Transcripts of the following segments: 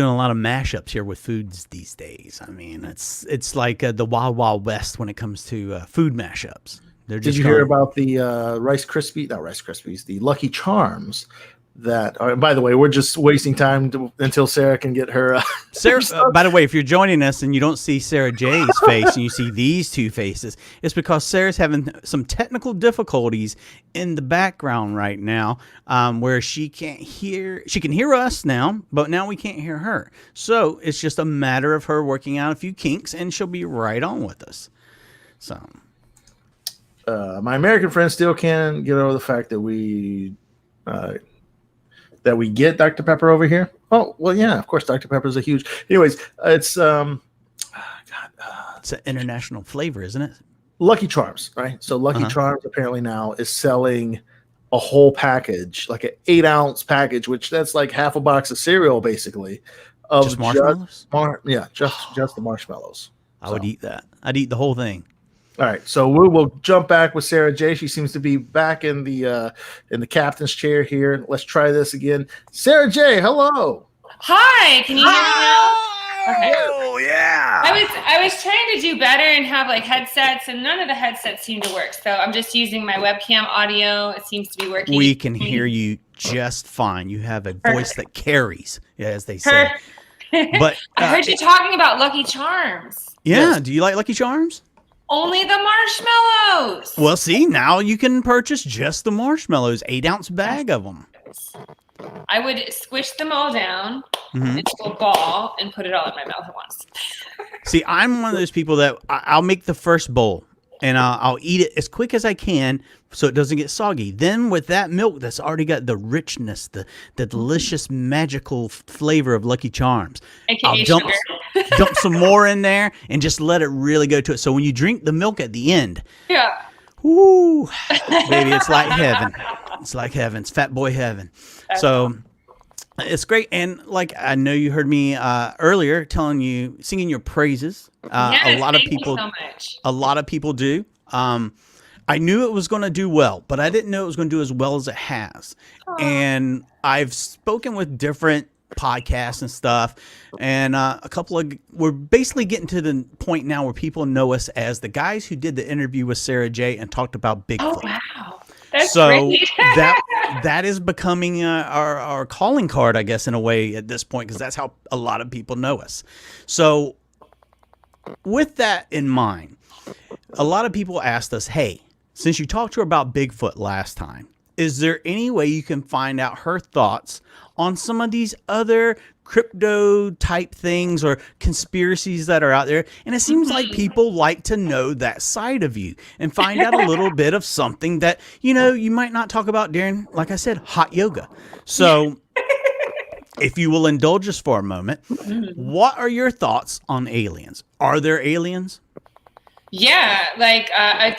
doing a lot of mashups here with foods these days. I mean, it's like the wild, wild west when it comes to food mashups. Did you hear about the not Rice Krispies, the Lucky Charms? By the way, we're just wasting time until Sarah can get her. Sarah, by the way, if you're joining us and you don't see Sara Jay's face and you see these two faces, it's because Sarah's having some technical difficulties in the background right now, where she can't hear. She can hear us now, but now we can't hear her. So it's just a matter of her working out a few kinks, and she'll be right on with us. So, my American friends still can't get over the fact that we get Dr. Pepper over here. Oh, well, yeah, of course, Dr. Pepper is a huge. Anyways, it's it's an international flavor, isn't it? Lucky Charms, right? So Lucky Charms apparently now is selling a whole package, like an 8-ounce package, which that's like half a box of cereal, basically. Of just marshmallows? Just the marshmallows. I would eat that. I'd eat the whole thing. All right, so we will jump back with Sara Jay. She seems to be back in the captain's chair here. Let's try this again. Sara Jay, hello. Hi, can you hear me now? Okay. Oh yeah. I was trying to do better and have like headsets, and none of the headsets seem to work. So I'm just using my webcam audio. It seems to be working. We can hear you just fine. You have a voice that carries, as they say. But I heard you talking about Lucky Charms. Yeah. Yes. Do you like Lucky Charms? Only the marshmallows. Well, see, now you can purchase just the marshmallows, 8-ounce bag of them. I would squish them all down into a ball and put it all in my mouth at once. See, I'm one of those people that I'll make the first bowl and I'll eat it as quick as I can so it doesn't get soggy. Then with that milk that's already got the richness, the delicious, magical flavor of Lucky Charms, AKA I'll dump some more in there and just let it really go to it. So when you drink the milk at the end, whoo, baby, it's like heaven. It's like heaven. It's fat boy heaven. So it's great. And like, I know you heard me earlier singing your praises. Yes, a lot of people, thank you so much. A lot of people do. I knew it was going to do well, but I didn't know it was going to do as well as it has. Aww. And I've spoken with different podcasts and stuff, and we're basically getting to the point now where people know us as the guys who did the interview with Sara Jay and talked about Bigfoot. Oh wow, that's great. So that is becoming our calling card, I guess, in a way at this point, because that's how a lot of people know us. So with that in mind, a lot of people asked us, hey, since you talked to her about Bigfoot last time, is there any way you can find out her thoughts on some of these other crypto type things or conspiracies that are out there? And it seems like people like to know that side of you and find out a little bit of something that, you might not talk about during, like I said, hot yoga. So if you will indulge us for a moment, what are your thoughts on aliens? Are there aliens? Yeah, like I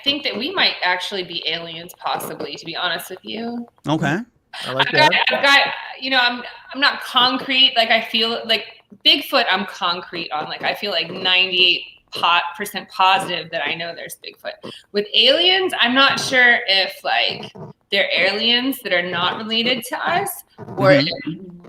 think that we might actually be aliens, possibly, to be honest with you. Okay. I like that. I've got, I'm not concrete. Like I feel like Bigfoot, I'm concrete on. Like I feel like 98% positive that I know there's Bigfoot. With aliens, I'm not sure if like they're aliens that are not related to us, or if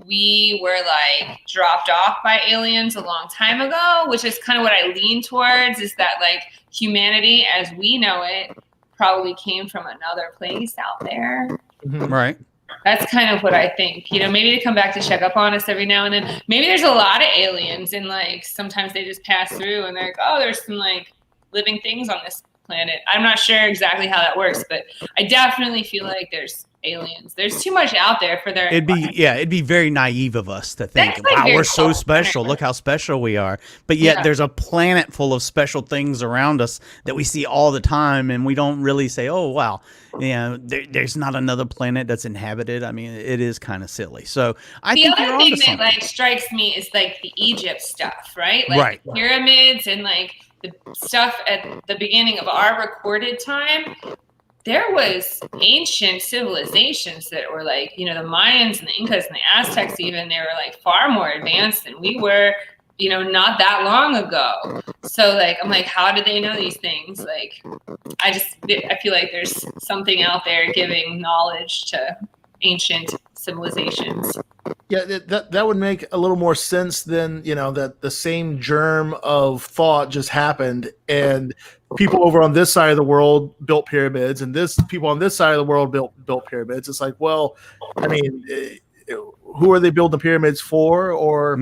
we were like dropped off by aliens a long time ago, which is kind of what I lean towards, is that like humanity as we know it probably came from another place out there. Right. That's kind of what I think. Maybe they come back to check up on us every now and then. Maybe there's a lot of aliens and like sometimes they just pass through and they're like, oh, there's some like living things on this planet. I'm not sure exactly how that works, but I definitely feel like there's aliens. There's too much out there for their. It'd be very naive of us to think, like, wow, we're so special. Look how special we are. But yet there's a planet full of special things around us that we see all the time, and we don't really say, oh, wow, there's not another planet that's inhabited. I mean, it is kind of silly. So I think you're onto something. The other thing that like strikes me is like the Egypt stuff, right? Like the pyramids and like the stuff at the beginning of our recorded time. There was ancient civilizations that were like, the Mayans and the Incas and the Aztecs even, they were like far more advanced than we were, not that long ago. So like, I'm like, how did they know these things? Like, I feel like there's something out there giving knowledge to ancient civilizations. Yeah, that would make a little more sense than, that the same germ of thought just happened, and people over on this side of the world built pyramids, and this people on this side of the world built pyramids. It's like, well, I mean, who are they building pyramids for, or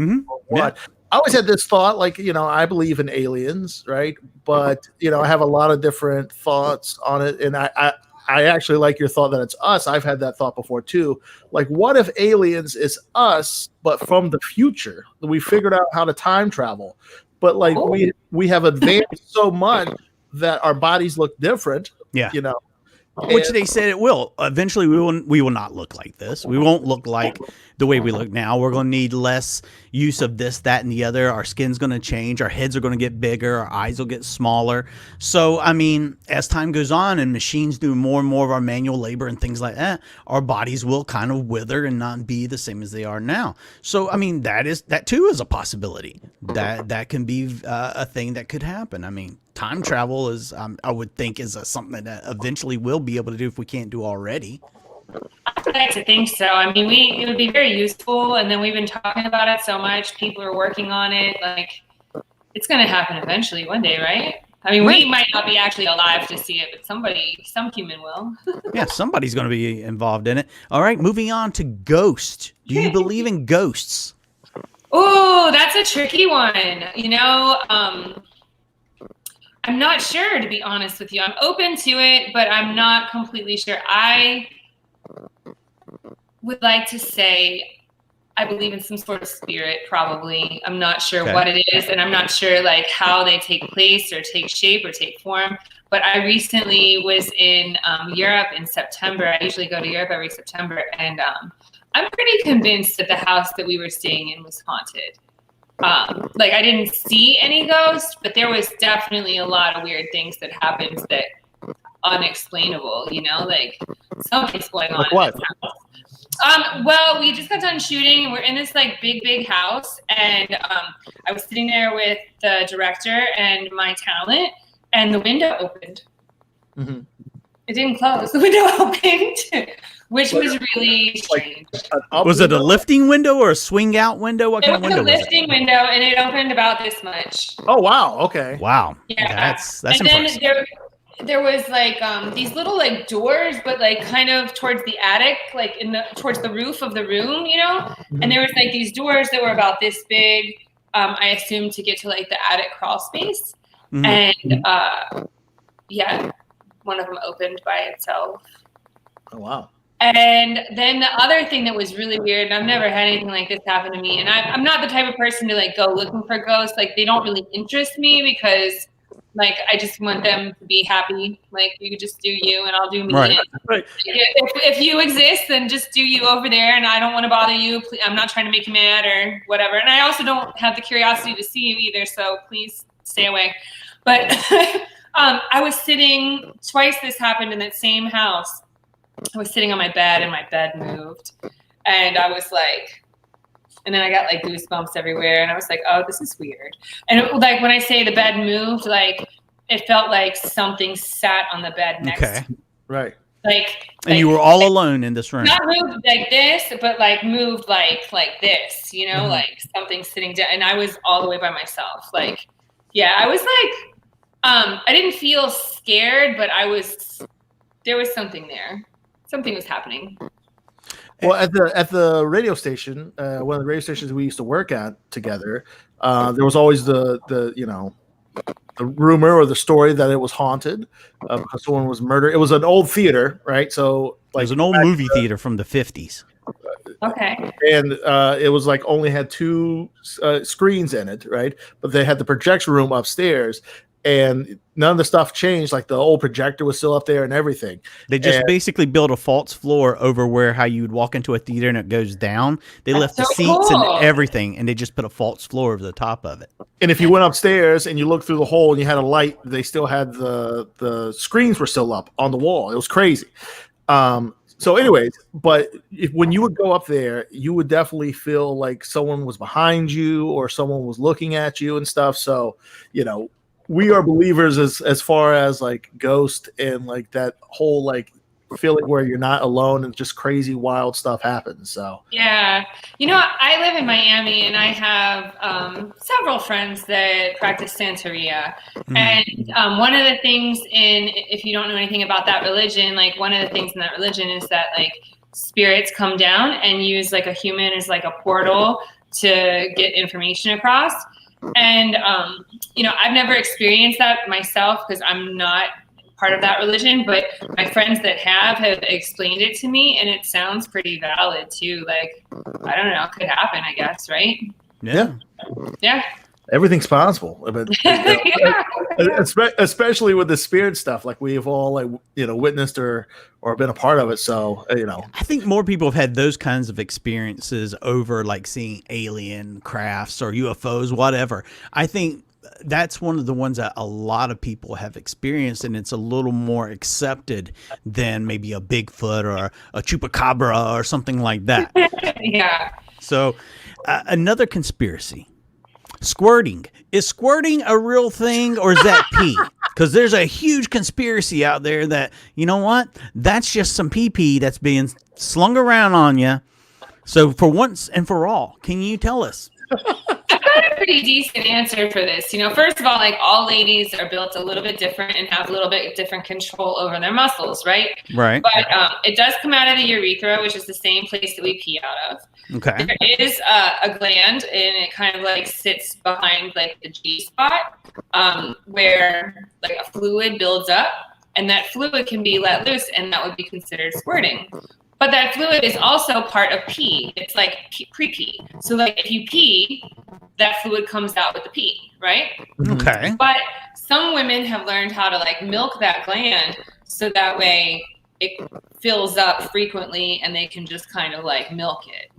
what? Yeah. I always had this thought, like, I believe in aliens, right? But I have a lot of different thoughts on it, and I actually like your thought that it's us. I've had that thought before too. Like, what if aliens is us, but from the future? We figured out how to time travel, but like we have advanced so much that our bodies look different. Yeah. Which they said it will. Eventually, we will not look like this. We won't look like the way we look now. We're going to need less use of this, that, and the other. Our skin's going to change. Our heads are going to get bigger. Our eyes will get smaller. So, I mean, as time goes on and machines do more and more of our manual labor and things like that, our bodies will kind of wither and not be the same as they are now. So, I mean, that too is a possibility. That can be a thing that could happen. I mean, time travel is, I would think, is something that eventually we'll be able to do if we can't do already. I like to think so. I mean, it would be very useful, and then we've been talking about it so much. People are working on it. Like, it's going to happen eventually one day, right? I mean, we might not be actually alive to see it, but some human will. Yeah, somebody's going to be involved in it. All right, moving on to ghosts. Do you believe in ghosts? Oh, that's a tricky one. I'm not sure, to be honest with you. I'm open to it, but I'm not completely sure. I would like to say I believe in some sort of spirit, probably. I'm not sure what it is, and I'm not sure like how they take place or take shape or take form. But I recently was in Europe in September. I usually go to Europe every September, and I'm pretty convinced that the house that we were staying in was haunted. Like, I didn't see any ghosts, but there was definitely a lot of weird things that happened that unexplainable, like something's going on. Like what? Well, we just got done shooting, and we're in this like big house, and I was sitting there with the director and my talent, and the window opened. Mm-hmm. It didn't close. The window opened. Which was really strange. Was it a lifting window or a swing out window? What kind of window was it? It was a lifting window, and it opened about this much. Oh, wow. Okay. Wow. Yeah. That's and impressive. Then there was like these little like doors, but like kind of towards the attic, like towards the roof of the room, Mm-hmm. And there was like these doors that were about this big, I assumed, to get to like the attic crawl space. Mm-hmm. And one of them opened by itself. Oh, wow. And then the other thing that was really weird, and I've never had anything like this happen to me, and I'm not the type of person to like go looking for ghosts. Like, they don't really interest me because like I just want them to be happy. Like, you just do you and I'll do me. Right. If you exist, then just do you over there, and I don't want to bother you. I'm not trying to make you mad or whatever. And I also don't have the curiosity to see you either, so please stay away. But I was sitting, twice this happened in that same house. I was sitting on my bed, and my bed moved, and I was like, and then I got like goosebumps everywhere, and I was like, oh, this is weird. And like, when I say the bed moved, like, it felt like something sat on the bed next to me. Right. And you were all alone in this room. Not moved like this, but like moved like this, mm-hmm. Like something sitting down, and I was all the way by myself. Like, yeah, I was like, I didn't feel scared, but there was something there. Something was happening. Well, at the radio station, one of the radio stations we used to work at together, there was always the rumor or the story that it was haunted because someone was murdered. It was an old theater, right? So like, it was an old movie theater from the 50s. Okay. And it was like only had two screens in it, right? But they had the projection room upstairs. And none of the stuff changed. Like, the old projector was still up there and everything. They just basically built a false floor over how you would walk into a theater and it goes down. They left the seats and everything, and they just put a false floor over the top of it. And if you went upstairs and you looked through the hole and you had a light, they still had the screens were still up on the wall. It was crazy. So anyways, but when you would go up there, you would definitely feel like someone was behind you or someone was looking at you and stuff. So, we are believers as far as like ghost and like that whole like feeling where you're not alone and just crazy, wild stuff happens. So yeah, I live in Miami and I have several friends that practice Santeria. And one of the things if you don't know anything about that religion, like one of the things in that religion is that like spirits come down and use like a human as like a portal to get information across. And, I've never experienced that myself because I'm not part of that religion, but my friends that have explained it to me, and it sounds pretty valid too. Like, I don't know, it could happen, I guess, right? Yeah. Yeah. Everything's possible. I mean, Yeah. especially with the spirit stuff, like we've all witnessed or been a part of it. So I think more people have had those kinds of experiences over like seeing alien crafts or UFOs, whatever. I think that's one of the ones that a lot of people have experienced, and it's a little more accepted than maybe a Bigfoot or a chupacabra or something like that. Yeah. So another conspiracy. Squirting. Is squirting a real thing, or is that pee? Because there's a huge conspiracy out there that, you know what? That's just some pee-pee that's being slung around on you. So for once and for all, can you tell us? I've got a pretty decent answer for this. First of all, like all ladies are built a little bit different and have a little bit different control over their muscles, right? Right. But it does come out of the urethra, which is the same place that we pee out of. Okay. There is a gland, and it kind of like sits behind like the G spot, where like a fluid builds up, and that fluid can be let loose, and that would be considered squirting. But that fluid is also part of pee. It's like pre-pee. So like if you pee, that fluid comes out with the pee, right? Okay. But some women have learned how to like milk that gland so that way it fills up frequently and they can just kind of like milk it,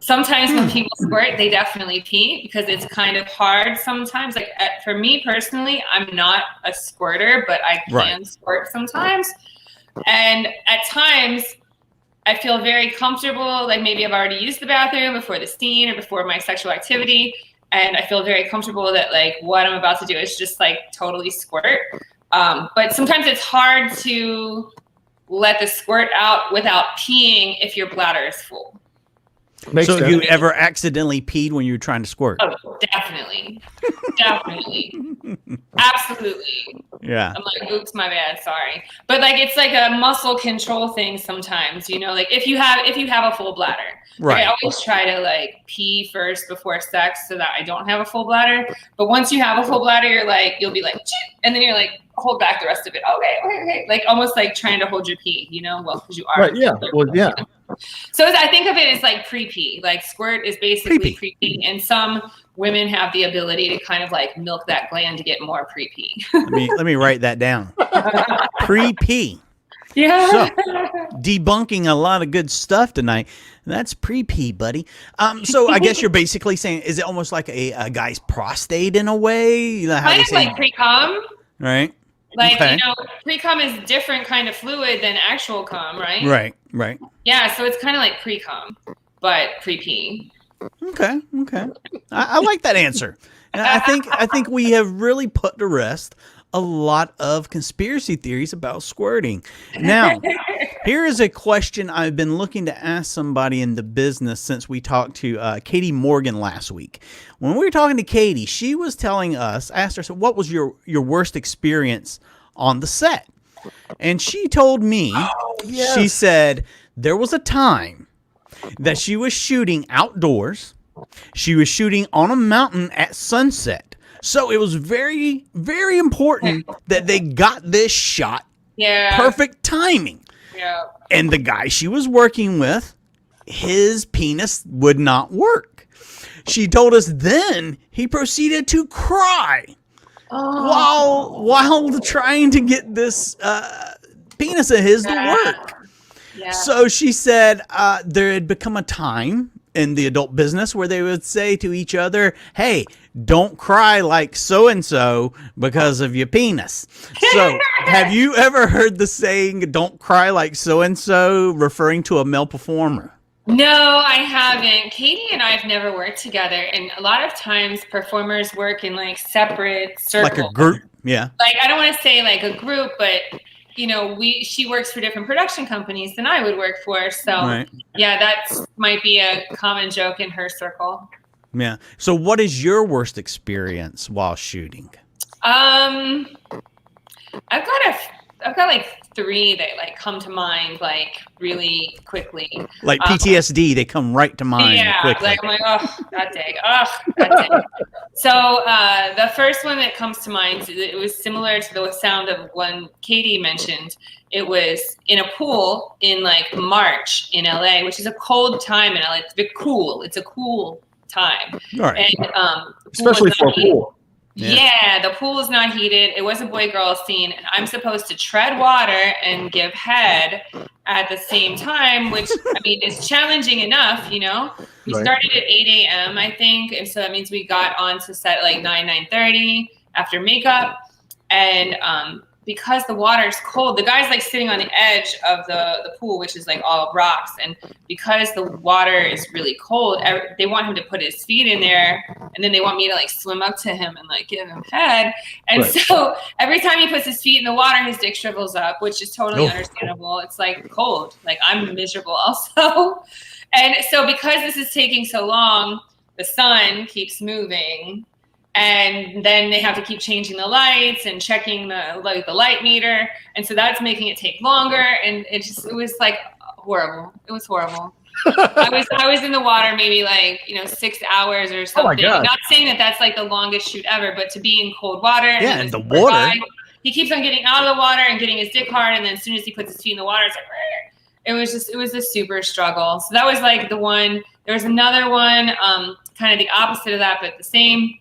Sometimes when people squirt, they definitely pee because it's kind of hard sometimes. Like for me personally, I'm not a squirter, but I can squirt sometimes. And at times I feel very comfortable, like maybe I've already used the bathroom before the scene or before my sexual activity. And I feel very comfortable that like what I'm about to do is just like totally squirt. But sometimes it's hard to let the squirt out without peeing if your bladder is full. Makes so sense. you ever accidentally peed when you were trying to squirt? Oh, definitely. Definitely. Absolutely. Yeah. I'm like, oops, my bad, sorry. But like it's like a muscle control thing sometimes, like if you have a full bladder. Right. Like I always try to like pee first before sex so that I don't have a full bladder. But once you have a full bladder, you'll be like, and then you're like, hold back the rest of it. Okay. Like almost like trying to hold your pee, well, because you are. Right. Yeah. Well, yeah. So I think of it as like pre-pee. Like squirt is basically pre-pee, and some women have the ability to kind of like milk that gland to get more pre-pee. Let me write that down. Pre-pee. Yeah. So, debunking a lot of good stuff tonight. That's pre-pee, buddy. So I guess you're basically saying, is it almost like a guy's prostate in a way? Kind of like pre-cum. Right. Like, okay. Pre-cum is different kind of fluid than actual cum, right? Right. Yeah, so it's kind of like pre-cum, but pre-pee. Okay. I like that answer. And I think we have really put to rest a lot of conspiracy theories about squirting. Now, here is a question I've been looking to ask somebody in the business since we talked to Katie Morgan last week. When we were talking to Katie, she was telling us, asked her, so what was your worst experience on the set? And she told me, she said there was a time that she was shooting outdoors. She was shooting on a mountain at sunset. So it was very, very important that they got this shot. Yeah. Perfect timing. Yeah. And the guy she was working with, his penis would not work. She told us then he proceeded to cry while trying to get this penis of his to work. Yeah. So she said there had become a time in the adult business where they would say to each other, hey, don't cry like so-and-so because of your penis. So have you ever heard the saying, don't cry like so-and-so, referring to a male performer? No, I haven't. Katie and I have never worked together. And a lot of times performers work in like separate circles. Like a group? Yeah. Like, I don't want to say like a group, but you know, she works for different production companies than I would work for. So Right. yeah, that might be a common joke in her circle. Yeah. So what is your worst experience while shooting? I've got like 3 that like come to mind like really quickly. Like PTSD, they come right to mind quickly. Like I'm like, oh, that day. So the first one that comes to mind, it was similar to the sound of one Katie mentioned. It was in a pool in like March in LA, which is a cold time in LA. It's a bit cool. It's a cool time. All right. And Especially for a pool. Yeah, the pool is not heated. It was a boy-girl scene, and I'm supposed to tread water and give head at the same time, which, I mean, is challenging enough, you know? We started at 8 a.m., I think, and so that means we got on to set at like 9:30 after makeup, and because the water's cold, the guy's like sitting on the edge of the pool, which is like all rocks, and because the water is really cold, they want him to put his feet in there, and then they want me to like swim up to him and like give him head, and so every time he puts his feet in the water, his dick shrivels up, which is totally understandable. It's like cold, like I'm miserable also, and so because this is taking so long, the sun keeps moving. And then they have to keep changing the lights and checking the light meter. And so that's making it take longer. And it was like horrible. It was horrible. I was in the water maybe like, 6 hours or something. Oh my God. Not saying that that's like the longest shoot ever, but to be in cold water. Yeah, and the water. He keeps on getting out of the water and getting his dick hard. And then as soon as he puts his feet in the water, it's like, it was a super struggle. So that was like the one. There was another one, kind of the opposite of that, but the same,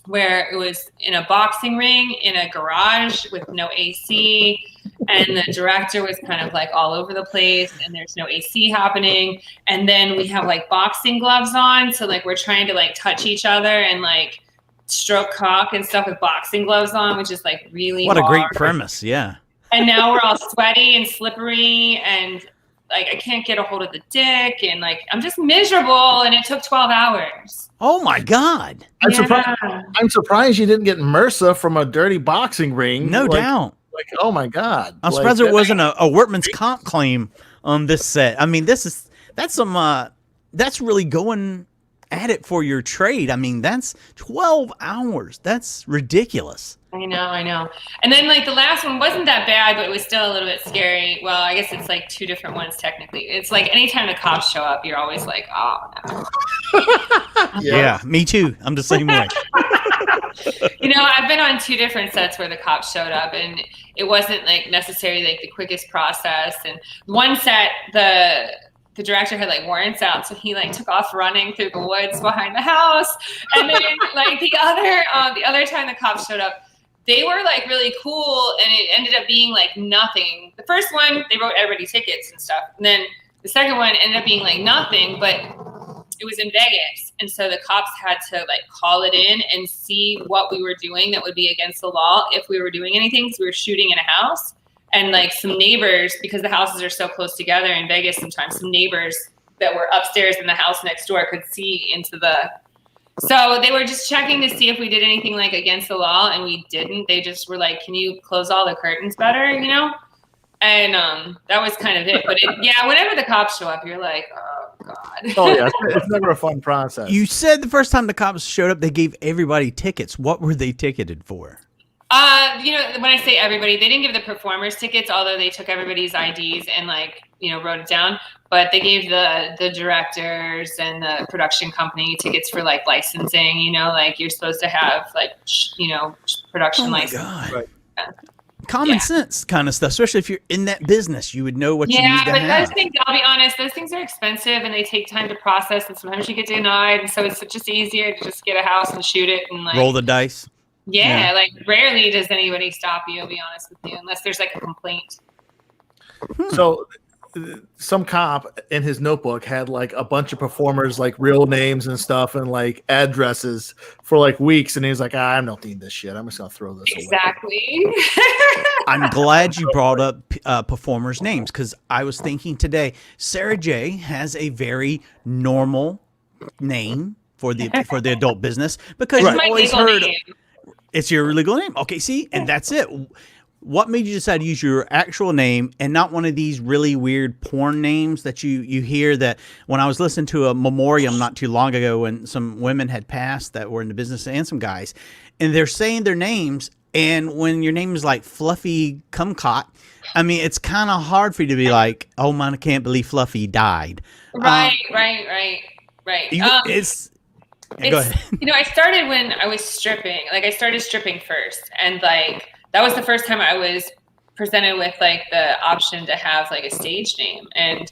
where it was in a boxing ring in a garage with no AC, and the director was kind of like all over the place, and there's no AC happening, and then we have like boxing gloves on, so like we're trying to like touch each other and like stroke cock and stuff with boxing gloves on, which is like really what hard. a great premise. Yeah. And now we're all sweaty and slippery, and like I can't get a hold of the dick, and like I'm just miserable, and it took 12 hours. Oh my God. I'm surprised you didn't get MRSA from a dirty boxing ring. No doubt. Like, oh my God. I'm surprised there wasn't a workman's comp claim on this set. I mean, that's really going at it for your trade. I mean, that's 12 hours. That's ridiculous. I know. And then like the last one wasn't that bad, but it was still a little bit scary. Well, I guess it's like 2 different ones technically. It's like anytime the cops show up, you're always like, oh no. Yeah, me too. I'm the same way. I've been on 2 different sets where the cops showed up, and it wasn't like necessarily like the quickest process. And one set, the director had like warrants out, so he like took off running through the woods behind the house. And then like the other time the cops showed up, they were like really cool, and it ended up being like nothing. The first one, they wrote everybody tickets and stuff, and then the second one ended up being like nothing, but it was in Vegas, and so the cops had to like call it in and see what we were doing that would be against the law if we were doing anything, because we were shooting in a house. And like some neighbors, because the houses are so close together in Vegas, sometimes some neighbors that were upstairs in the house next door could see into so they were just checking to see if we did anything like against the law, and we didn't. They just were like, can you close all the curtains better, And that was kind of it. But whenever the cops show up, you're like, oh God. Oh yeah, it's never a fun process. You said the first time the cops showed up, they gave everybody tickets. What were they ticketed for? When I say everybody, they didn't give the performers tickets, although they took everybody's IDs and wrote it down. But they gave the directors and the production company tickets for like licensing. Like you're supposed to have production license. God. Right. Common sense kind of stuff, especially if you're in that business, you would know what you need to have. Yeah, but those things, I'll be honest, those things are expensive and they take time to process, and sometimes you get denied, and so it's just easier to just get a house and shoot it and like roll the dice. Yeah, like rarely does anybody stop you, I'll be honest with you, unless there's like a complaint. So some cop in his notebook had like a bunch of performers, like real names and stuff, and like addresses for like weeks, and he was like, I don't need this shit, I'm just gonna throw this away. Exactly. I'm glad you brought up performers' names, because I was thinking today, Sara Jay has a very normal name for the adult business, because Right. you've always My legal heard name. it's your legal name. Okay, see, and that's it. what made you decide to use your actual name and not one of these really weird porn names that you hear? That when I was listening to a memoriam not too long ago, when some women had passed that were in the business, and some guys, and they're saying their names, and when your name is like Fluffy Caht, I mean, it's kind of hard for you to be like, oh man, I can't believe Fluffy died. Right. Go ahead. I started when I was stripping. Like, I started stripping first, and like that was the first time I was presented with like the option to have like a stage name. And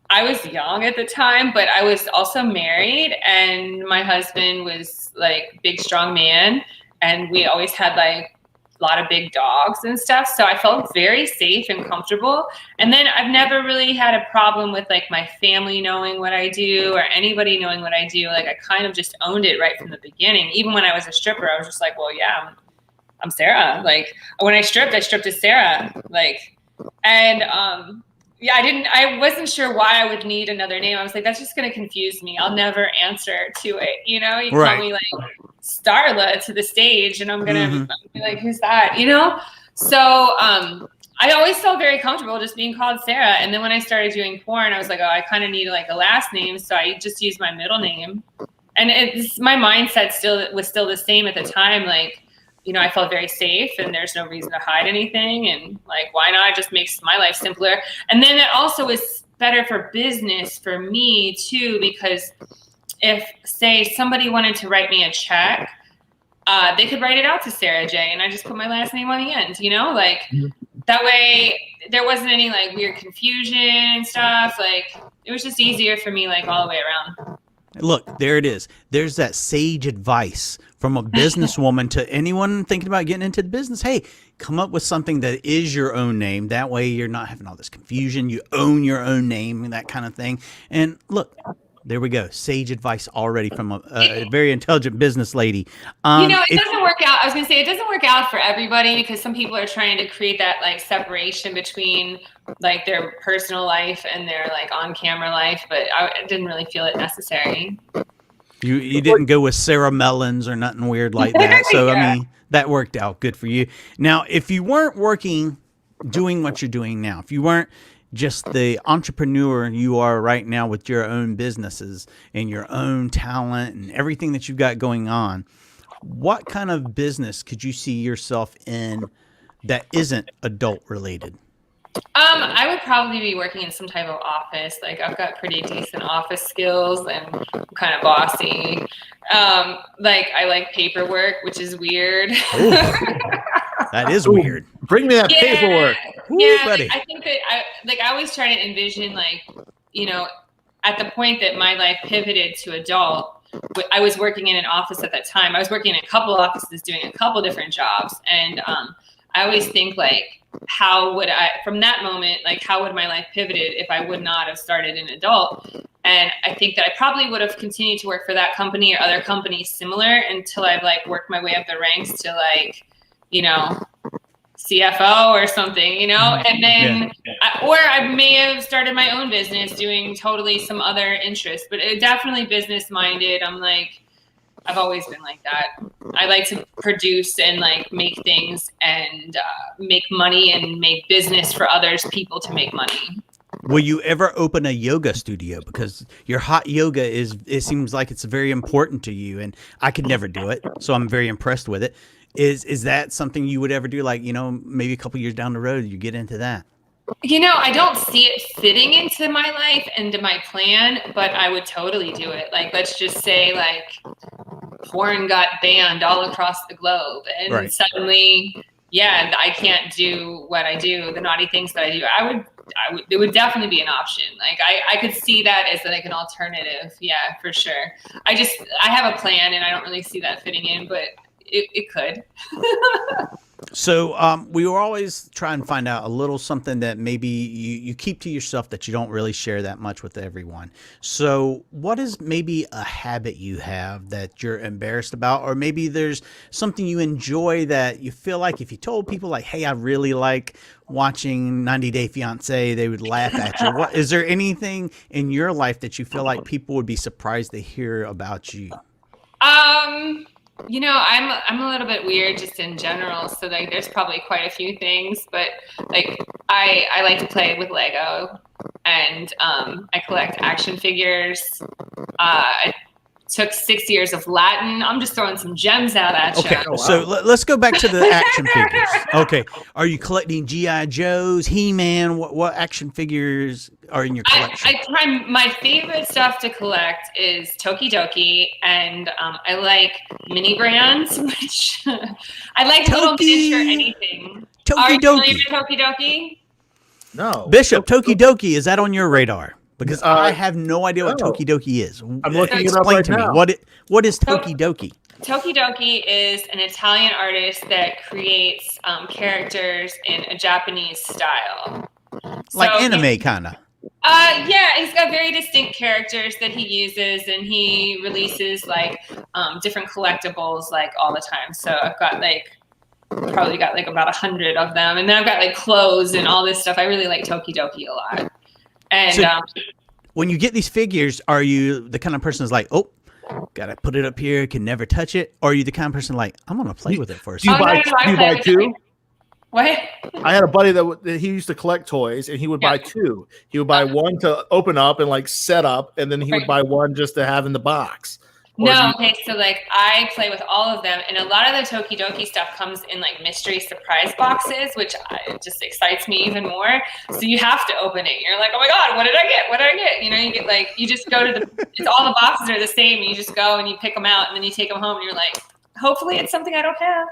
I was young at the time, but I was also married, and my husband was like big, strong man, and we always had like a lot of big dogs and stuff. So I felt very safe and comfortable. And then I've never really had a problem with like my family knowing what I do or anybody knowing what I do. Like, I kind of just owned it right from the beginning. Even when I was a stripper, I was just like, well, yeah, I'm Sarah. Like, when I stripped as Sarah. Like, and yeah, I wasn't sure why I would need another name. I was like, that's just going to confuse me. I'll never answer to it. You know, you call me like Starla to the stage, and I'm gonna be like, who's that? You know? So I always felt very comfortable just being called Sarah. And then when I started doing porn, I was like, oh, I kind of need like a last name. So I just used my middle name. And my mindset was still the same at the time. Like, you know, I felt very safe, and there's no reason to hide anything. And like, why not? It just makes my life simpler. And then it also is better for business for me too, because if, say, somebody wanted to write me a check, they could write it out to Sara Jay, and I just put my last name on the end, you know, like that way there wasn't any like weird confusion and stuff. Like, it was just easier for me, like all the way around. Look, there it is. There's that sage advice from a businesswoman to anyone thinking about getting into the business. Hey, come up with something that is your own name. That way you're not having all this confusion. You own your own name and that kind of thing. And look, there we go. Sage advice already from a very intelligent business lady. You know, it doesn't work out. I was going to say, it doesn't work out for everybody, because some people are trying to create that like separation between like their personal life and their like on camera life. But I didn't really feel it necessary. You didn't go with Sarah Mellons or nothing weird like that. So, yeah. I mean, that worked out good for you. Now, if you weren't doing what you're doing now, if you weren't just the entrepreneur you are right now with your own businesses and your own talent and everything that you've got going on, what kind of business could you see yourself in that isn't adult related? I would probably be working in some type of office. Like, I've got pretty decent office skills, and I'm kind of bossy. Like, I like paperwork, which is weird. That is weird. Bring me that paperwork. Yeah, buddy. Like, I think that I always try to envision, like, you know, at the point that my life pivoted to adult, I was working in an office at that time. I was working in a couple offices doing a couple different jobs. And I always think, like, how would I, from that moment, like, how would my life pivoted if I would not have started an adult? And I think that I probably would have continued to work for that company or other companies similar until I've like worked my way up the ranks to like, you know, CFO or something, you know, and then, or I may have started my own business doing totally some other interest, but it definitely business minded. I'm like, I've always been like that. I like to produce and like make things and make money and make business for others, people to make money. Will you ever open a yoga studio? Because your hot yoga it seems like it's very important to you, and I could never do it. So I'm very impressed with it. Is that something you would ever do? Like, you know, maybe a couple years down the road, you get into that? You know, I don't see it fitting into my life, into my plan, but I would totally do it. Like, let's just say like porn got banned all across the globe, and suddenly, yeah, I can't do what I do, the naughty things that I do. It would definitely be an option. Like, I could see that as like an alternative. Yeah, for sure. I have a plan, and I don't really see that fitting in, but it could. So we were always trying to find out a little something that maybe you keep to yourself that you don't really share that much with everyone. So what is maybe a habit you have that you're embarrassed about, or maybe there's something you enjoy that you feel like if you told people like, hey, I really like watching 90 Day Fiancé, they would laugh at you. Is there anything in your life that you feel like people would be surprised to hear about you? I'm a little bit weird just in general. So like, there's probably quite a few things, but like I like to play with Lego, and I collect action figures. I took 6 years of Latin. I'm just throwing some gems out at you. Okay, so let's go back to the action figures. Okay, are you collecting GI Joes, He-Man? What action figures are in your collection? My favorite stuff to collect is Tokidoki, and I like mini brands, which I like little miniature anything. Are you familiar with Tokidoki? No. Bishop, Tokidoki, is that on your radar? Because I have no idea what Tokidoki is. I'm looking it up right now. What is Tokidoki? Tokidoki is an Italian artist that creates characters in a Japanese style. Like anime, kind of. Yeah, he's got very distinct characters that he uses, and he releases like different collectibles like all the time. So I've got probably got like about 100 of them, and then I've got like clothes and all this stuff. I really like Tokidoki a lot. And so, when you get these figures, are you the kind of person that's like, oh, gotta put it up here, can never touch it? Or are you the kind of person like, I'm gonna play with it first? Do you buy two? What? I had a buddy that he used to collect toys, and he would buy two. He would buy one to open up and like set up, and then he would buy one just to have in the box. No, okay, so like I play with all of them, and a lot of the Tokidoki stuff comes in like mystery surprise boxes, which just excites me even more. So you have to open it. You're like, oh my God, what did I get? What did I get? You know, you get like, you just go to it's all the boxes are the same. You just go and you pick them out, and then you take them home, and you're like, hopefully it's something I don't have.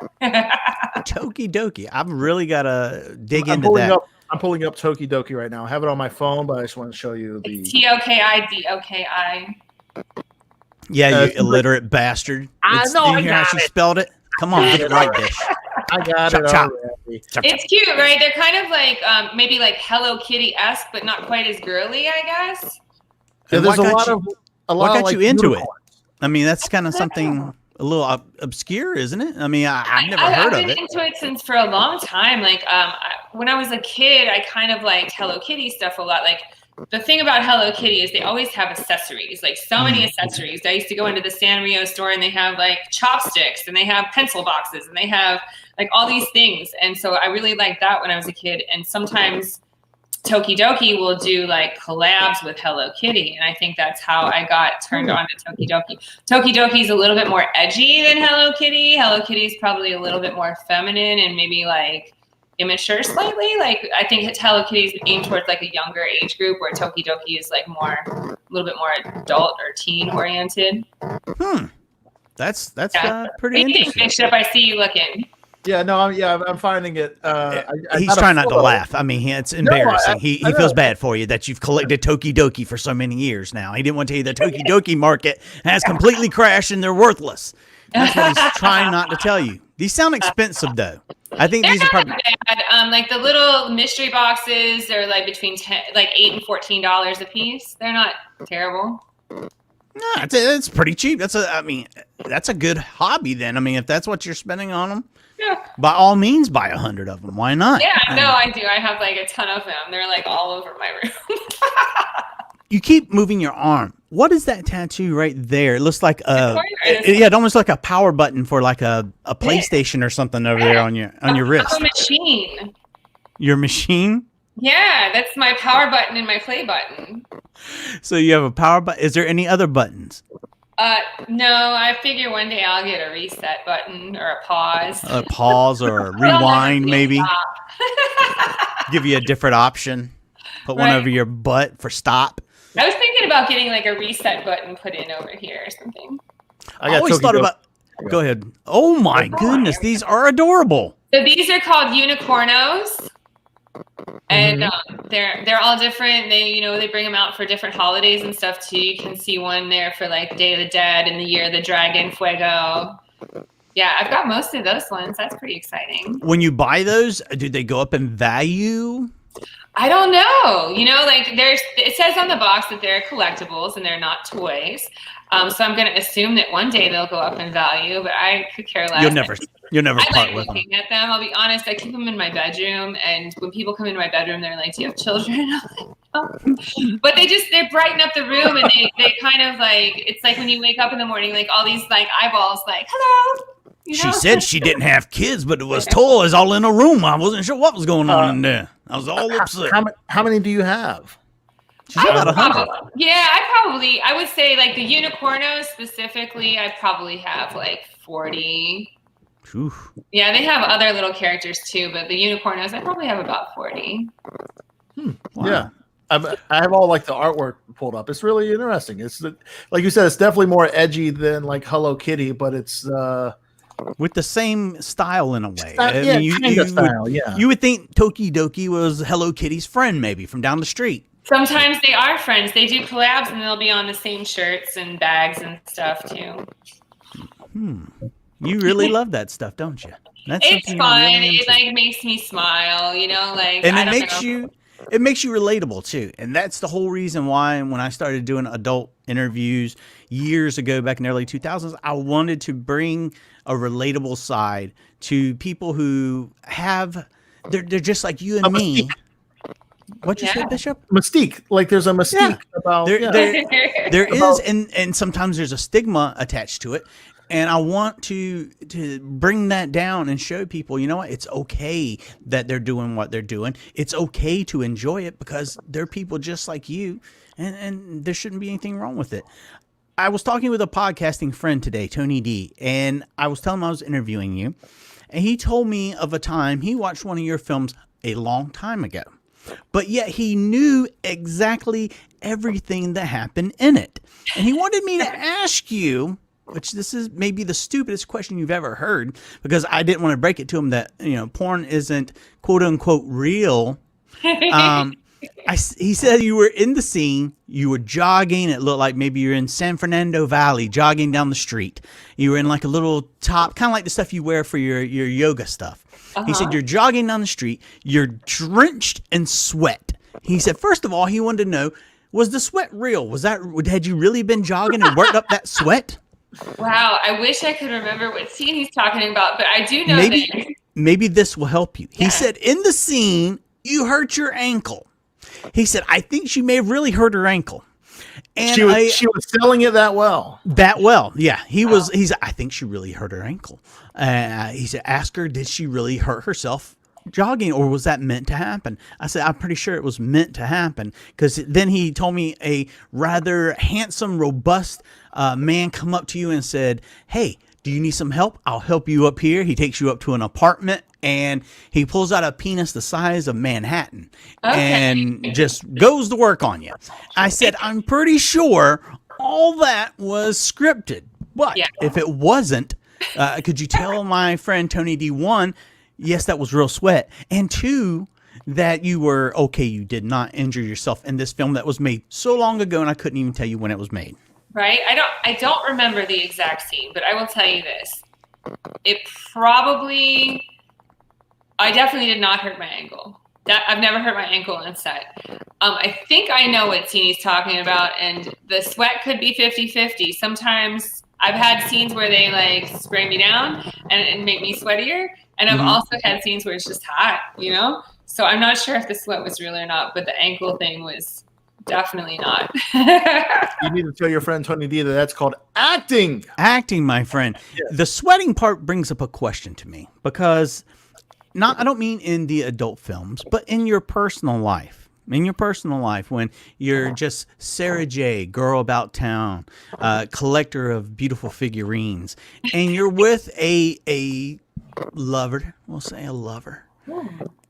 Tokidoki. I've really got to dig into that. I'm pulling up Tokidoki right now. I have it on my phone, but I just want to show you the Tokidoki. Yeah, you illiterate bastard. I know. You hear how she spelled it? Come on, get it right, Bish. I got it already. It's cute, right? They're kind of like maybe like Hello Kitty-esque, but not quite as girly, I guess. Yeah, there's what got you into it? I mean, that's kind of something a little obscure, isn't it? I mean, I've never heard of it. I've been into it since for a long time. Like when I was a kid, I kind of liked Hello Kitty stuff a lot. Like the thing about Hello Kitty is they always have accessories, like so many accessories. I used to go into the Sanrio store, and they have like chopsticks, and they have pencil boxes, and they have like all these things. And so I really liked that when I was a kid. And sometimes Tokidoki will do like collabs with Hello Kitty, and I think that's how I got turned on to Tokidoki. Tokidoki is a little bit more edgy than Hello Kitty. Hello Kitty is probably a little bit more feminine and maybe like immature slightly. Like I think Hello Kitty is aimed towards like a younger age group, where Tokidoki is like a little bit more adult or teen oriented. That's pretty interesting. Bishop, I see you looking. Yeah, no, I'm finding it. He's trying not to laugh. I mean, it's embarrassing. No, he feels bad for you that you've collected Tokidoki for so many years now. He didn't want to tell you the Tokidoki market has completely crashed and they're worthless. That's what he's trying not to tell you. These sound expensive, though. I think these are probably bad. Like the little mystery boxes, they're like between $8 and $14 a piece. They're not terrible. No, it's pretty cheap. That's a good hobby then. I mean, if that's what you're spending on them, by all means, buy 100 of them. Why not? Yeah, no, I do. I have like a ton of them. They're like all over my room. You keep moving your arm. What is that tattoo right there? It looks like it almost like a power button for like a PlayStation or something over there on your wrist. A machine. Your machine? Yeah, that's my power button and my play button. So you have a power button. Is there any other buttons? No, I figure one day I'll get a reset button or a pause. A pause or a rewind, maybe. Give you a different option. Put one over your butt for stop. I was thinking about getting like a reset button put in over here or something. I always thought about. Go ahead. Oh my goodness, these are adorable. So these are called unicornos, and they're all different. They bring them out for different holidays and stuff too. You can see one there for like Day of the Dead and the Year of the Dragon, Fuego. Yeah, I've got most of those ones. That's pretty exciting. When you buy those, do they go up in value? I don't know. It says on the box that they're collectibles and they're not toys. So I'm going to assume that one day they'll go up in value, but I could care less. You'll never part with them. I like looking at them. I'll be honest. I keep them in my bedroom, and when people come into my bedroom, they're like, "Do you have children?" I'm like, But they brighten up the room, and they kind of like, it's like when you wake up in the morning, like all these like eyeballs, like, hello. She said she didn't have kids, but it was toys all in a room. I wasn't sure what was going on in there. I was all upset. How many do you have? She's about 100. I would say like the unicornos specifically, I probably have like 40. Oof. Yeah, they have other little characters too, but the unicornos, I probably have about 40. Wow. Yeah. I have all like the artwork pulled up. It's really interesting. It's like you said, it's definitely more edgy than like Hello Kitty, but it's with the same style in a way. You would think Tokidoki was Hello Kitty's friend, maybe from down the street. Sometimes they are friends. They do collabs, and they'll be on the same shirts and bags and stuff too. You really love that stuff, don't you? It's fun. Really it like makes me smile, like, and it makes you relatable too. And that's the whole reason why when I started doing adult interviews years ago, back in the early 2000s, I wanted to bring a relatable side to people who they're just like you and me. What you said, Bishop? Mystique. Like there's a mystique about there is, and sometimes there's a stigma attached to it. And I want to bring that down and show people, you know what? It's okay that they're doing what they're doing. It's okay to enjoy it because they're people just like you, and there shouldn't be anything wrong with it. I was talking with a podcasting friend today, Tony D, and I was telling him I was interviewing you, and he told me of a time he watched one of your films a long time ago, but yet he knew exactly everything that happened in it. And he wanted me to ask you, which this is maybe the stupidest question you've ever heard, because I didn't want to break it to him that, porn isn't quote unquote real. He said you were in the scene, you were jogging. It looked like maybe you're in San Fernando Valley, jogging down the street. You were in like a little top, kind of like the stuff you wear for your yoga stuff. He said you're jogging down the street, you're drenched in sweat. He said, first of all, he wanted to know, was the sweat real? Had you really been jogging and worked up that sweat? Wow, I wish I could remember what scene he's talking about, but I do know maybe this will help you. He said in the scene, you hurt your ankle. He said, I think she may have really hurt her ankle. And she was selling it that well. That well, yeah. He's I think she really hurt her ankle. He said, ask her, did she really hurt herself jogging, or was that meant to happen? I said, I'm pretty sure it was meant to happen, because then he told me a rather handsome, robust man come up to you and said, hey, do you need some help? I'll help you up here. He takes you up to an apartment, and he pulls out a penis the size of Manhattan and just goes to work on you. I said, I'm pretty sure all that was scripted, but if it wasn't, could you tell my friend Tony D, one, yes, that was real sweat, and two, that you were okay, you did not injure yourself in this film that was made so long ago, and I couldn't even tell you when it was made. Right? I don't remember the exact scene, but I will tell you this. I definitely did not hurt my ankle. I've never hurt my ankle on set. I think I know what scene he's talking about, and the sweat could be 50-50. Sometimes I've had scenes where they like spray me down and make me sweatier, and I've also had scenes where it's just hot, So I'm not sure if the sweat was real or not, but the ankle thing was definitely not. You need to tell your friend Tony D that's called acting. Acting, my friend. Yeah. The sweating part brings up a question to me, because I don't mean in the adult films, but in your personal life. In your personal life, when you're just Sara Jay, girl about town, collector of beautiful figurines, and you're with a lover, we'll say a lover,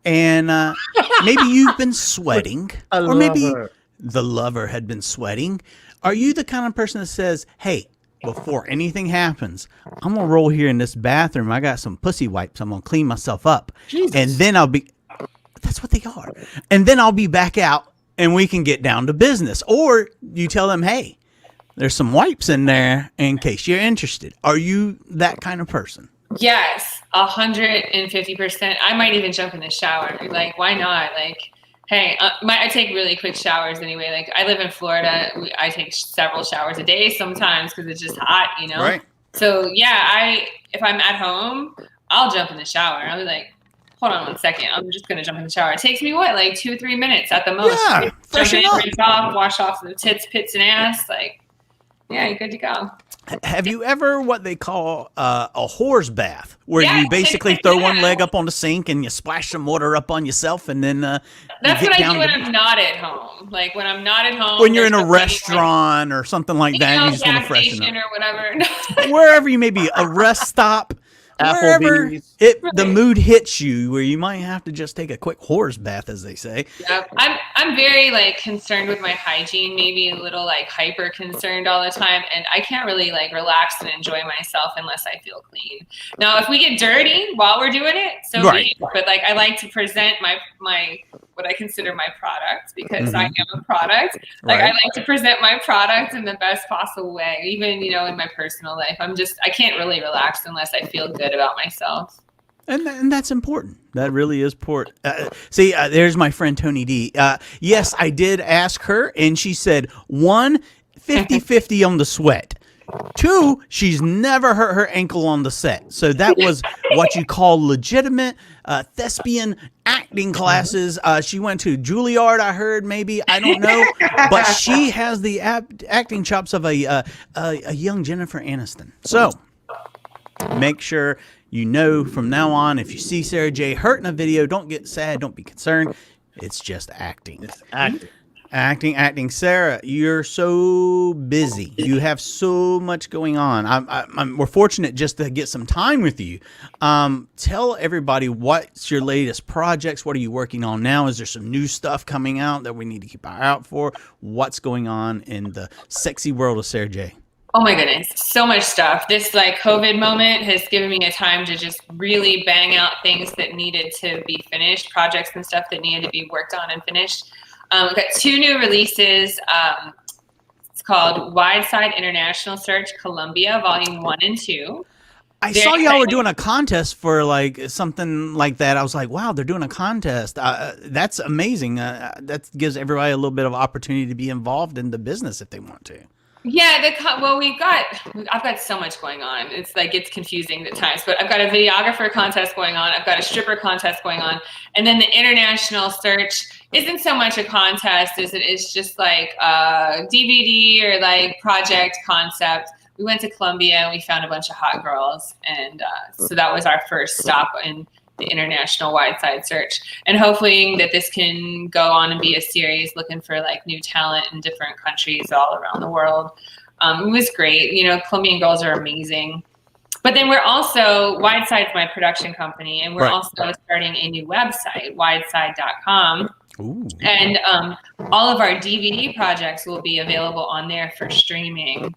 and maybe you've been sweating, or maybe the lover had been sweating. Are you the kind of person that says, hey, before anything happens, I'm going to roll here in this bathroom. I got some pussy wipes. I'm going to clean myself up. Jesus. And then that's what they are. And then I'll be back out and we can get down to business. Or you tell them, hey, there's some wipes in there in case you're interested. Are you that kind of person? Yes, 150%. I might even jump in the shower. Like, why not? Like, hey, I take really quick showers anyway. Like, I live in Florida. I take several showers a day sometimes because it's just hot, Right. So, yeah, if I'm at home, I'll jump in the shower. I'll be like, hold on 1 second. I'm just going to jump in the shower. It takes me like 2 or 3 minutes at the most. Yeah, Right? freshen Jump in, up. rinse off, wash off the tits, pits, and ass. Like, yeah, you're good to go. Have you ever what they call a whore's bath, where Yeah. you basically throw one leg up on the sink and you splash some water up on yourself, and then That's you what get I do down when to I'm not at home. Like when I'm not at home. when you're in there's a nobody, restaurant or something like that, you just want to gas freshen station up. or whatever. Wherever you may be, a rest stop, wherever Applebee's. the mood hits you, where you might have to just take a quick whore's bath, as they say. Yeah, I'm very like concerned with my hygiene, maybe a little like hyper concerned all the time, and I can't really like relax and enjoy myself unless I feel clean. Now, if we get dirty while we're doing it, so Right. be it. But like I like to present my what I consider my product, because I am a product. Like Right. I like to present my product in the best possible way, even in my personal life. I can't really relax unless I feel good about myself. And that's important. That really is important. See, there's my friend Tony D. Yes, I did ask her, and she said, 1, 50-50 on the sweat. 2, she's never hurt her ankle on the set. So that was what you call legitimate thespian acting classes. She went to Juilliard, I heard, maybe. I don't know. But she has the acting chops of a young Jennifer Aniston. So make sure you know from now on, if you see Sara Jay hurt in a video, don't get sad. Don't be concerned. It's just acting. It's acting. Acting. Sarah, you're so busy. You have so much going on. We're fortunate just to get some time with you. Tell everybody, what's your latest projects? What are you working on now? Is there some new stuff coming out that we need to keep our eye out for? What's going on in the sexy world of Sara Jay? Oh my goodness, so much stuff. This like COVID moment has given me a time to just really bang out things that needed to be finished, projects and stuff that needed to be worked on and finished. We've got 2 new releases. It's called Wide Side International Search Colombia, Volume 1 and 2. I saw y'all were doing a contest for like something like that. I was like, wow, they're doing a contest. That's amazing. That gives everybody a little bit of opportunity to be involved in the business if they want to. Yeah, I've got so much going on. It's like, it's confusing at times, but I've got a videographer contest going on. I've got a stripper contest going on. And then the international search isn't so much a contest as it is just like a DVD or like project concept. We went to Colombia and we found a bunch of hot girls. And so that was our first stop in the international wide side search, and hopefully that this can go on and be a series looking for like new talent in different countries all around the world. It was great. Colombian girls are amazing. But then we're also, Wideside's my production company, and we're also starting a new website, wideside.com. Ooh. And all of our DVD projects will be available on there for streaming.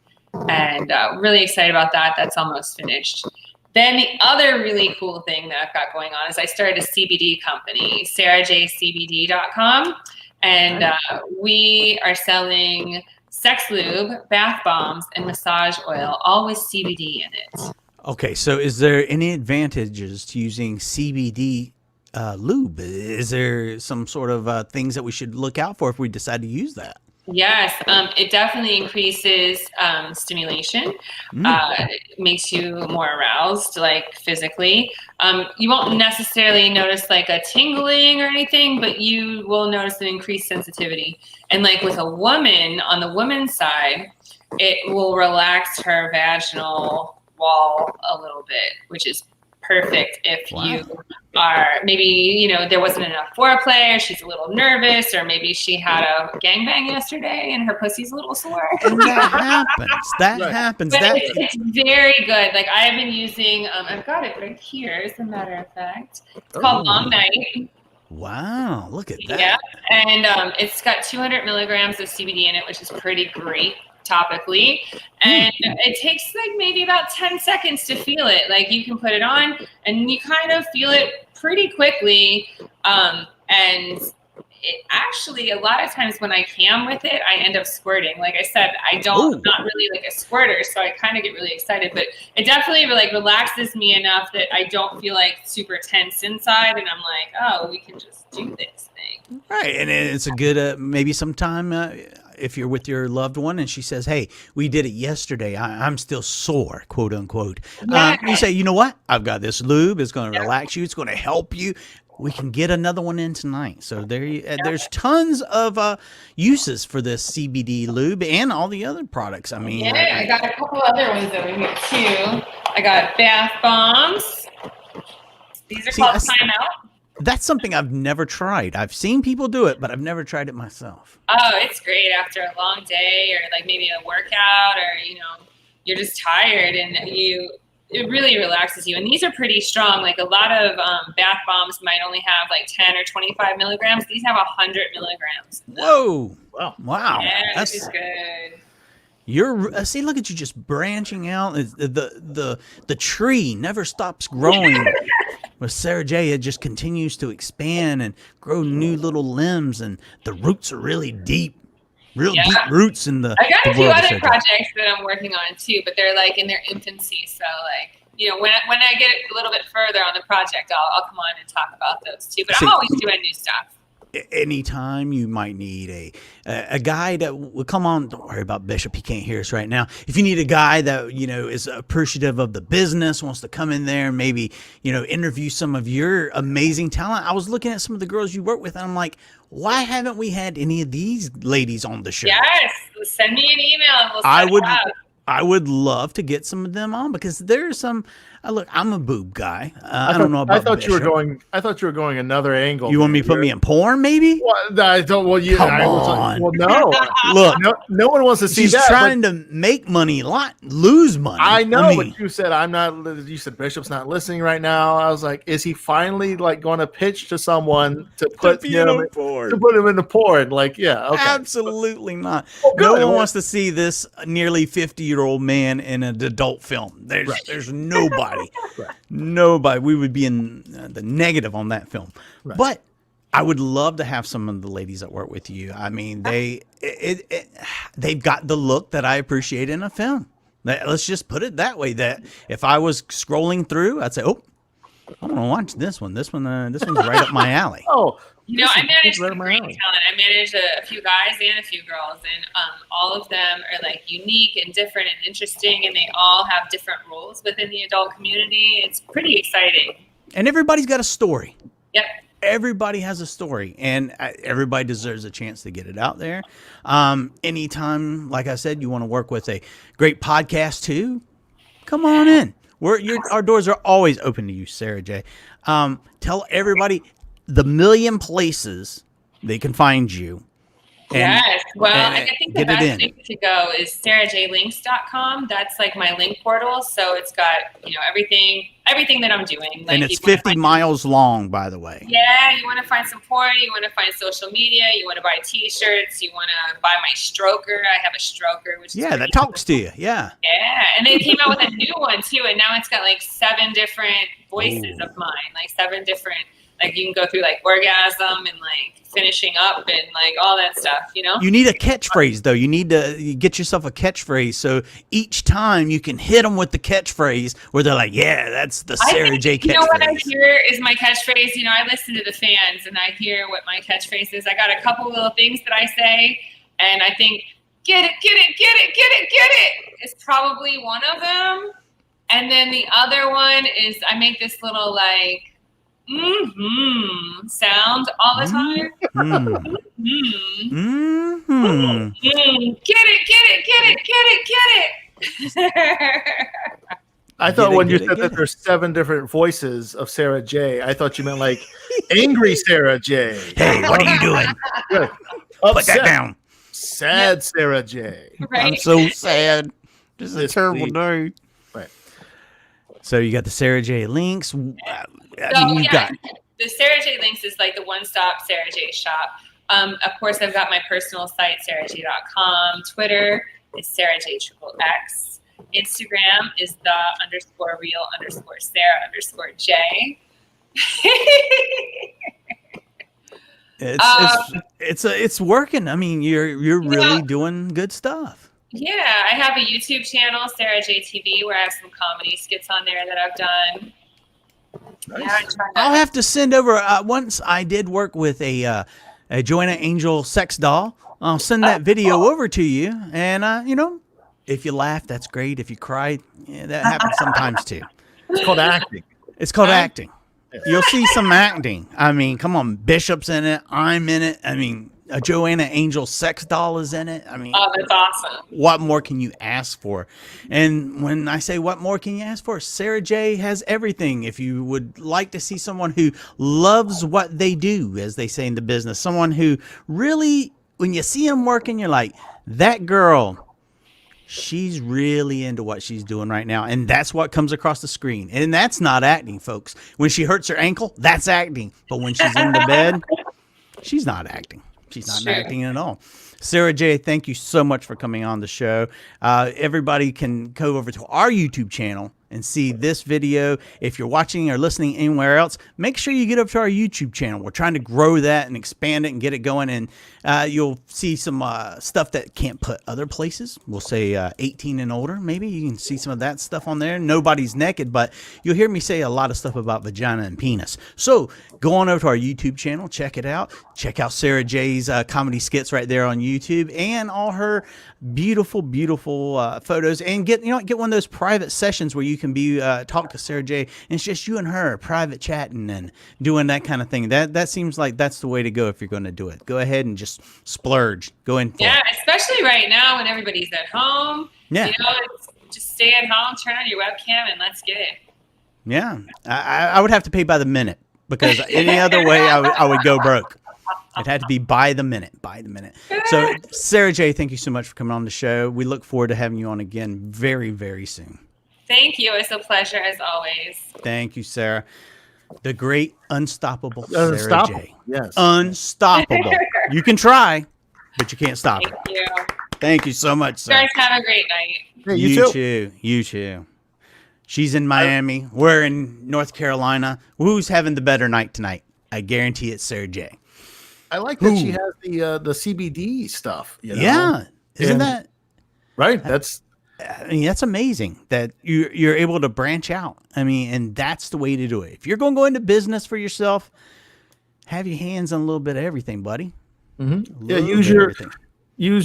And really excited about that. That's almost finished. Then the other really cool thing that I've got going on is I started a CBD company, sarajaycbd.com. And we are selling sex lube, bath bombs, and massage oil, all with CBD in it. Okay, so is there any advantages to using CBD lube? Is there some sort of things that we should look out for if we decide to use that? Yes, it definitely increases stimulation. It makes you more aroused, like physically. You won't necessarily notice like a tingling or anything, but you will notice an increased sensitivity. And like with a woman, on the woman's side, it will relax her vaginal wall a little bit, which is perfect if you are maybe, there wasn't enough foreplay, or she's a little nervous, or maybe she had a gangbang yesterday and her pussy's a little sore. And that happens. But it's very good. Like I've been using, I've got it right here, as a matter of fact. It's called Long Night. Wow, look at that. Yeah, and it's got 200 milligrams of CBD in it, which is pretty great topically, and it takes like maybe about 10 seconds to feel it. Like you can put it on and you kind of feel it pretty quickly, and it actually, a lot of times when I cam with it, I end up squirting. Like I said, I'm not really like a squirter, so I kind of get really excited, but it definitely like relaxes me enough that I don't feel like super tense inside, and I'm like, oh, we can just do this thing. Right, and it's a good maybe sometime if you're with your loved one and she says, "Hey, we did it yesterday. I'm still sore," quote unquote. You say, "You know what? I've got this lube. It's going to relax you. It's going to help you. We can get another one in tonight." So there's tons of uses for this CBD lube and all the other products. I mean, I got a couple other ones over here too. I got bath bombs. These are called Time Out. That's something I've never tried. I've seen people do it, but I've never tried it myself. Oh, it's great after a long day or like maybe a workout or, you're just tired and it really relaxes you. And these are pretty strong. Like a lot of bath bombs might only have like 10 or 25 milligrams. These have 100 milligrams. Whoa. Wow. Yeah, That's this is good. You're see, look at you just branching out. The tree never stops growing. With Sara Jay, it just continues to expand and grow new little limbs, and the roots are really deep, deep roots in the. I got a few world of other Sara Jay. projects that I'm working on too, but they're like in their infancy. So like, when I get a little bit further on the project, I'll come on and talk about those too. But I'm always doing new stuff. Anytime you might need a guy that will come on, don't worry about Bishop, he can't hear us right now. If you need a guy that is appreciative of the business, wants to come in there and maybe interview some of your amazing talent. I was looking at some of the girls you work with and I'm like, why haven't we had any of these ladies on the show? Yes, send me an email and we'll set it up. I would love to get some of them on because there's some. Look, I'm a boob guy. I don't know about. I thought you were going another angle. You want me to put me in porn, maybe? Well, I don't. Well, Come on. Well, no. Look, no one wants to see she's that. trying to make money, lose money. I know, but you said I'm not. You said Bishop's not listening right now. I was like, is he finally like going to pitch to someone to put him in the porn? Like, yeah, okay. Absolutely not. Well, no one wants to see this nearly 50-year-old man in an adult film. There's nobody. Right. Nobody. We would be in the negative on that film. Right. But I would love to have some of the ladies that work with you. I mean, they've got the look that I appreciate in a film. Let's just put it that way. That if I was scrolling through, I'd say, "Oh, I want to watch this one. This one's right up my alley." Oh. I manage great talent. I manage a few guys and a few girls, and all of them are like unique and different and interesting, and they all have different roles within the adult community. It's pretty exciting. And everybody's got a story. Yep. Everybody has a story, and everybody deserves a chance to get it out there. Anytime, like I said, you want to work with a great podcast too, come on in. Our doors are always open to you, Sara Jay. Tell everybody the million places they can find you. Yes. Well, I think the best place to go is sarajaylinks.com. That's like my link portal. So it's got, everything that I'm doing. Like, and it's 50 miles long, by the way. Yeah. You want to find some porn. You want to find social media. You want to buy t-shirts. You want to buy my stroker. I have a stroker, which is that talks to you. Yeah. Yeah. And they came out with a new one too. And now it's got like 7 different voices of mine, like 7 different. Like you can go through like orgasm and like finishing up and like all that stuff, You need a catchphrase though. You need to get yourself a catchphrase. So each time you can hit them with the catchphrase where they're like, yeah, that's the Sara Jay catchphrase. You know what I hear is my catchphrase. I listen to the fans and I hear what my catchphrase is. I got a couple little things that I say and I think, get it, get it, get it, get it, get it is probably one of them. And then the other one is I make this little like, sound all the time. Get it. I thought when you said that there's 7 different voices of Sara Jay, I thought you meant like angry Sara Jay. Hey, what are you doing? Good. Put that down. Sad Sara Jay. Right. I'm so sad. This is a terrible day. Right. So you got the Sara Jay links. The Sara Jay links is like the one-stop Sara Jay shop. Of course, I've got my personal site, sarajay.com. Twitter is sarajay_x. Instagram is _real_Sara_J. It's working. I mean, you're really doing good stuff. Yeah, I have a YouTube channel, Sara Jay TV, where I have some comedy skits on there that I've done. Nice. I'll have to send over. Once I did work with a Joanna Angel sex doll. I'll send that video over to you. And, if you laugh, that's great. If you cry, yeah, that happens sometimes too. It's called acting. It's called acting. You'll see some acting. I mean, come on. Bishop's in it. I'm in it. I mean, a Joanna Angel sex doll is in it. I mean, Oh, that's awesome. what more can you ask for? And when I say what more can you ask for, Sara Jay has everything. If you would like to see someone who loves what they do, as they say in the business, someone who really, when you see them working, you're like, that girl, she's really into what she's doing right now. And that's what comes across the screen. And that's not acting, folks. When she hurts her ankle, that's acting. But when she's in the bed, she's not acting. She's not acting at all. Sara Jay, thank you so much for coming on the show. Everybody can go over to our YouTube channel and see this video. If you're watching or listening anywhere else, make sure you get up to our YouTube channel. We're trying to grow that and expand it and get it going. And you'll see some stuff that can't put other places. We'll say 18 and older. Maybe you can see some of that stuff on there. Nobody's naked, but you'll hear me say a lot of stuff about vagina and penis. So go on over to our YouTube channel. Check it out. Check out Sara Jay's comedy skits right there on YouTube and all her beautiful, beautiful photos. And get one of those private sessions where you can be talk to Sara Jay and it's just you and her private chatting and doing that kind of thing. That seems like that's the way to go if you're going to do it. Go ahead and just splurge. Go in for it. Especially right now when everybody's at home. Yeah. It's just stay at home, turn on your webcam, and let's get it. Yeah. I would have to pay by the minute because any other way I would go broke. It had to be by the minute. So, Sara Jay, thank you so much for coming on the show. We look forward to having you on again very, very soon. Thank you. It's a pleasure as always. Thank you, Sarah. The great Unstoppable Sara Jay. Yes. Unstoppable. You can try, but you can't stop Thank it. you. Thank you so much, You Sarah. guys have a great night. Hey, You too. She's in Miami. We're in North Carolina. Who's having the better night tonight? I guarantee it's Sara Jay. I like that she has the CBD stuff. Yeah. Isn't that right? that's amazing that you're able to branch out. I mean, and that's the way to do it. If you're going to go into business for yourself, have your hands on a little bit of everything, buddy. Mm-hmm. Yeah, use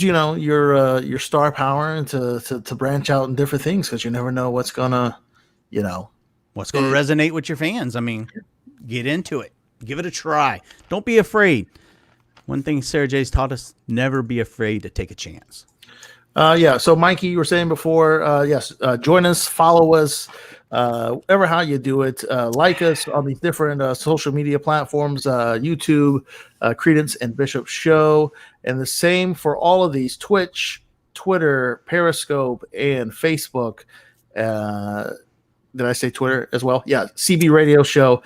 your star power to branch out in different things because you never know what's gonna resonate with your fans. I mean, get into it. Give it a try. Don't be afraid. One thing Sara Jay's taught us, never be afraid to take a chance. So Mikey, you were saying before, join us, follow us, whatever how you do it. Like us on these different social media platforms, YouTube, Credence and Bishop Show, and the same for all of these: Twitch, Twitter, Periscope, and Facebook. Did I say Twitter as well? Yeah, CB Radio Show.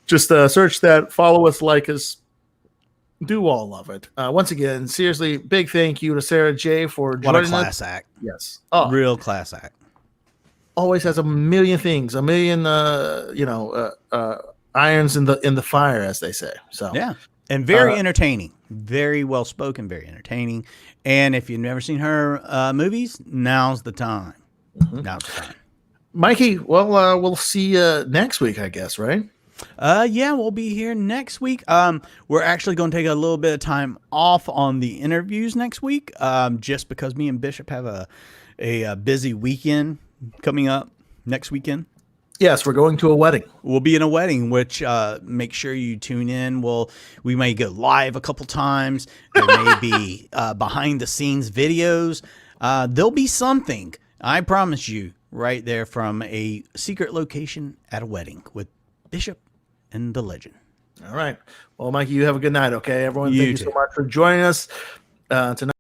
Just search that, follow us, like us. Do all of it. Once again, seriously, big thank you to Sara Jay for joining us. What a class act. Yes. Real class act. Always has a million things, irons in the fire, as they say. So yeah. And very entertaining. Very well spoken, very entertaining. And if you've never seen her movies, now's the time. Mm-hmm. Now's the time. Mikey, well, we'll see you next week, I guess, right? We'll be here next week. We're actually going to take a little bit of time off on the interviews next week, just because me and Bishop have a busy weekend coming up next weekend. Yes, we're going to a wedding. We'll be in a wedding, which make sure you tune in. We may go live a couple times. There may be behind the scenes videos. There'll be something, I promise you, right there from a secret location at a wedding with Bishop and the legend. All right. Well, Mikey, you have a good night, okay? Everyone, You thank you too. so much for joining us tonight.